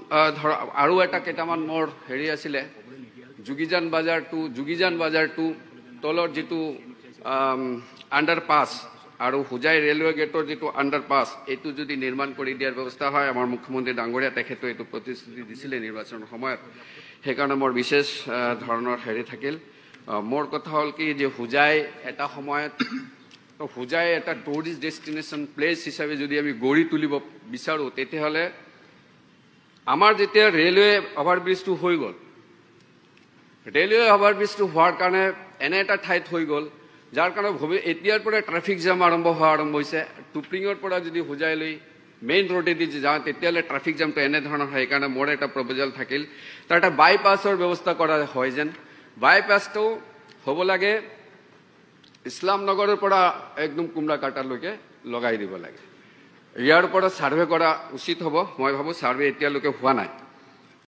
ধৰ আৰু এটা কেইটামান মোৰ হেৰি আছিলে যোগীজান বাজাৰ টু তলৰ যিটো আণ্ডাৰপাছ আৰু হুজাই ৰেলৱে গেটৰ যিটো আণ্ডাৰপাছ এইটো যদি নিৰ্মাণ কৰি দিয়াৰ ব্যৱস্থা হয় আমাৰ মুখ্যমন্ত্ৰী ডাঙৰীয়া তেখেতে এইটো প্ৰতিশ্ৰুতি দিছিলে নিৰ্বাচনৰ সময়ত সেইকাৰণে মোৰ বিশেষ ধৰণৰ হেৰি থাকিল মোৰ কথা হ'ল কি যে হুজাই এটা সময়ত হুজাই এটা টুৰিষ্ট ডেষ্টিনেশ্যন প্লেচ হিচাপে যদি আমি গঢ়ি তুলিব বিচাৰোঁ তেতিয়াহ'লে আমাৰ যেতিয়া ৰেলৱে অভাৰব্ৰিজটো হৈ গ'ল ৰেলৱে অভাৰব্ৰিজটো হোৱাৰ কাৰণে এনে এটা ঠাইত হৈ গ'ল যাৰ কাৰণে এতিয়াৰ পৰা ট্ৰাফিক জাম আৰম্ভ হৈছে টুপ্ৰিঙৰ পৰা যদি হুজাইলৈ মেইন ৰোডেদি যাওঁ তেতিয়াহ'লে ট্ৰাফিক জামটো এনেধৰণৰ হয় সেইকাৰণে মোৰ এটা প্ৰপ'জেল থাকিল তাৰ এটা বাইপাছৰ ব্যৱস্থা কৰা হয় যেন বাইপাছটো হ'ব লাগে ইছলামনগৰৰ পৰা একদম কুমৰাকাটালৈকে লগাই দিব লাগে ইয়াৰ ওপৰত ছাৰ্ভে কৰা উচিত হ'ব মই ভাবোঁ ছাৰ্ভে এতিয়ালৈকে হোৱা নাই